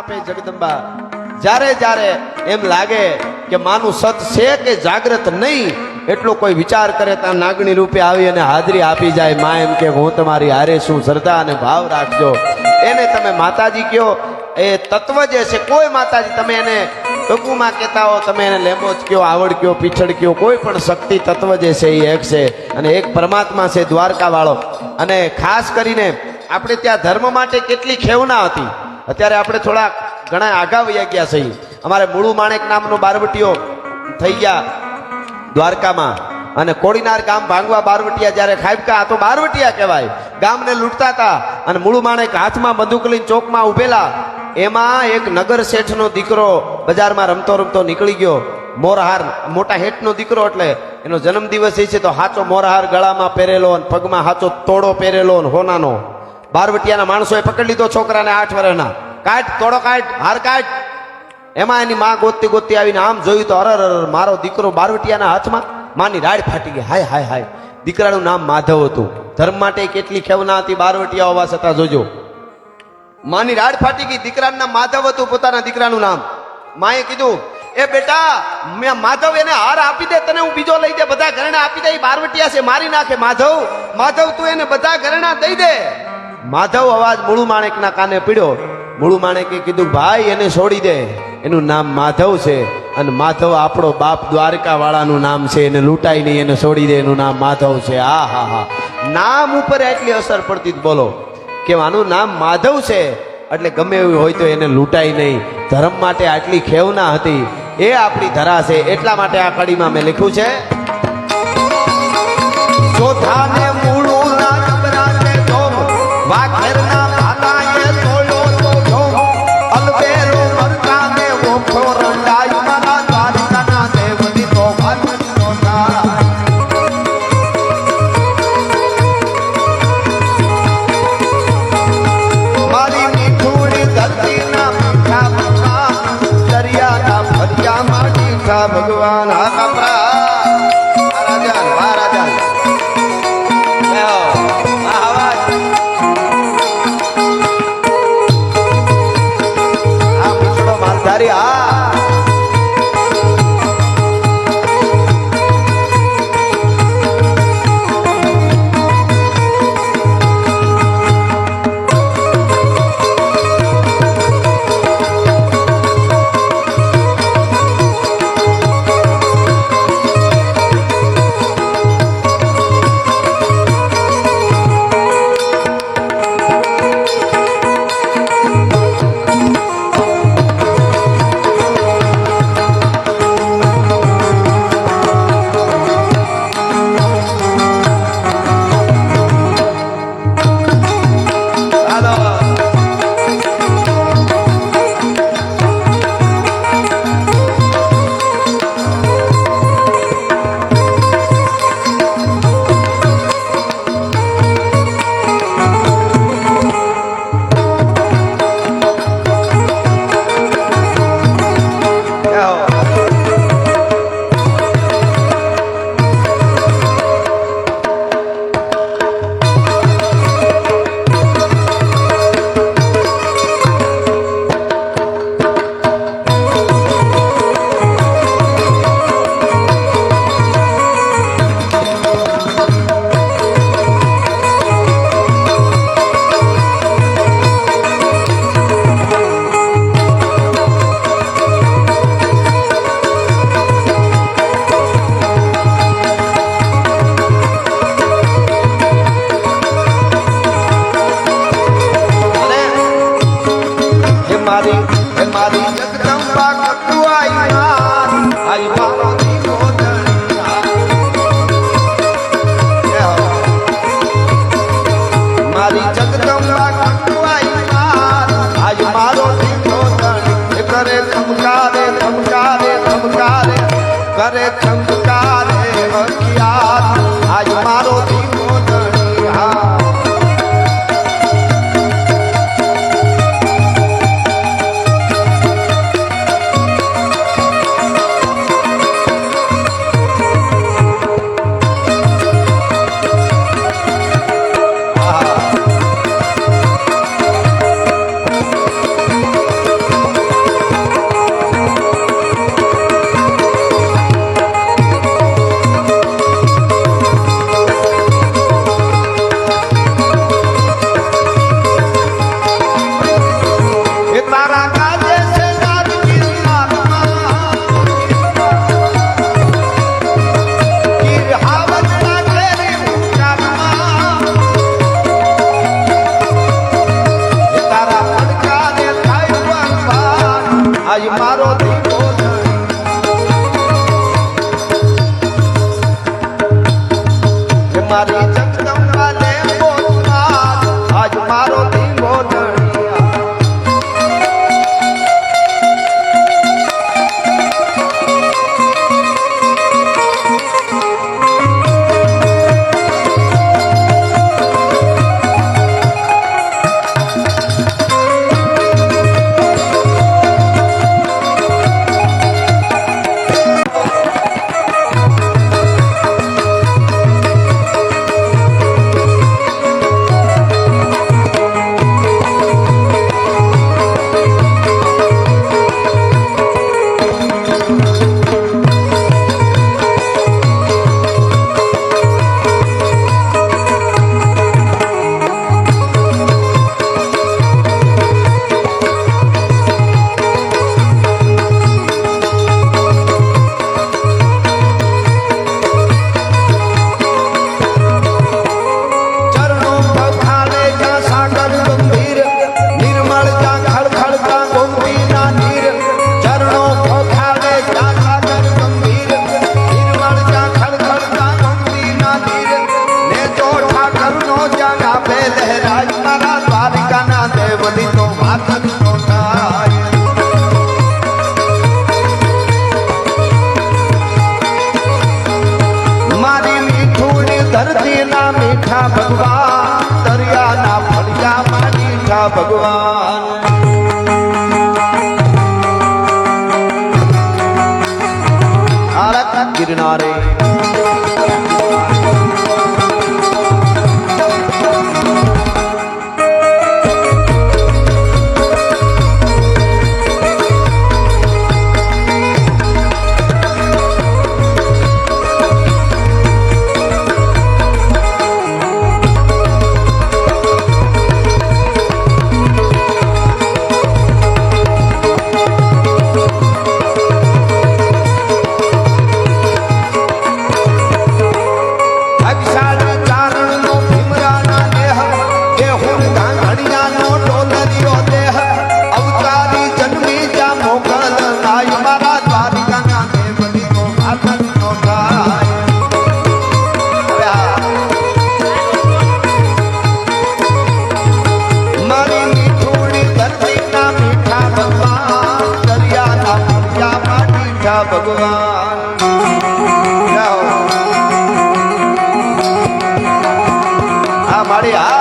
આપે જગદંબા. જ્યારે જ્યારે એમ લાગે કે માનું સત છે કે જાગ્રત નહીં, એટલો કોઈ વિચાર કરે ત્યાં નાગણી રૂપે આવી અને હાજરી આપી જાય. માં એમ કે હું તમારી હારે શું શ્રદ્ધા અને ભાવ રાખજો. એને તમે માતાજી કયો. એ તત્વ જે છે કોઈ માતાજી તમે એને ટૂંકમાં કહેતા હો, તમે એને લેમોજ કયો, આવડ કયો, પીછળ કયો, કોઈ પણ શક્તિ તત્વ જે છે એ એક છે અને એક પરમાત્મા છે દ્વારકા વાળો. અને ખાસ કરીને આપણે ત્યાં ધર્મ માટે કેટલી ખેવના હતી. અત્યારે આપણે થોડા ઘણા આગા વયા ગયા છીએ. અમારે મૂળું માણેક નામનો બારવટીયો થઈ ગયા દ્વારકામાં, અને કોડીનાર ગામ ભાંગવા બારવટિયા જ્યારે ખાબકા, આ તો બારવટિયા કહેવાય, ગામને લૂંટતા હતા. અને મૂળું માણેક હાથમાં બંદૂક લઈને ચોકમાં ઉભેલા. એમાં એક નગર શેઠનો દીકરો બજારમાં રમતો રમતો નીકળી ગયો. મોરહાર, મોટા હેઠનો દીકરો એટલે એનો જન્મદિવસ છે તો હાચો મોરહાર ગળામાં પહેરેલો અને પગમાં હાચો તોડો પહેરેલો અને હોનાનો. બારવટિયાના માણસોએ પકડી લીધો છોકરાને 8 વર્ષના. કાઢ, તોડો કાઢ, હાર કાઢ. એમાં એની માં ગોતતી ગોતતી આવીને આમ જોયું તો અરર મારો દીકરો બારવટિયાના હાથમાં. માની રાડ ફાટી ગઈ. હાય હાય હાય. દીકરાનું નામ માધવ હતું. ધર્મ માટે કેટલી ખેવના હતી બારવટિયા હોવા છતાં. જોજો, માની રાડ ફાટી ગઈ. દીકરાનું નામ માધવ હતું, પોતાના દીકરાનું નામ. માએ કીધું, એ બેટા મેં માધવ એને હાર આપી દે, તને હું બીજો લઈ દે, બધા ઘરેણા આપી દે. બારવટિયા છે, મારી નાખે. માધવ, માધવ તું એને બધા ઘરેણા દઈ દે. માધવ અવાજ મૂળું માણેકના કાને પીડ્યો. મૂળું માણેકે કીધું, ભાઈ એને છોડી દે, એનું નામ માધવ છે. અને માધવ આપણો બાપ દ્વારકા વાળાનું નામ છે. એને લૂંટાઈ નહીં, એને છોડી દે, એનું નામ માધવ છે. હા હા હા, નામ ઉપર એટલી અસર પડતી. બોલો કે આનું નામ માધવ છે એટલે ગમે એવું હોય તો એને લૂંટાય નહીં. ધર્મ માટે આટલી ખેવના હતી, એ આપણી ધરા છે. એટલા માટે આ કડીમાં મેં લખ્યું છે, ચોથાને મૂળું ના જબરાને જોમ, વાઘેરના ભાલાએ તોડ્યો તો જોમ, અલબેરો મરકાને ઓખો રંડાય, મારા દ્વારકાના દેવની તો ભાગનો ના. મારી મીઠુડી ધરતીના મીઠા ભગવાન, દરિયાના ભરિયામાં મીઠા ભગવાન. હા કપરા રાજા, વાહ રાજા. કરે ચમકારે હકિયાત, આજ મારો ધીમો ધણી. હા મારી જગદંબા લે બોલમાં આજ મારો ધીમો ધણિયા મીઠા ભગવાન દરિયાના ફળિયામાં મીઠા ભગવાન આરત ગિરનારે ભગવાન આ મારી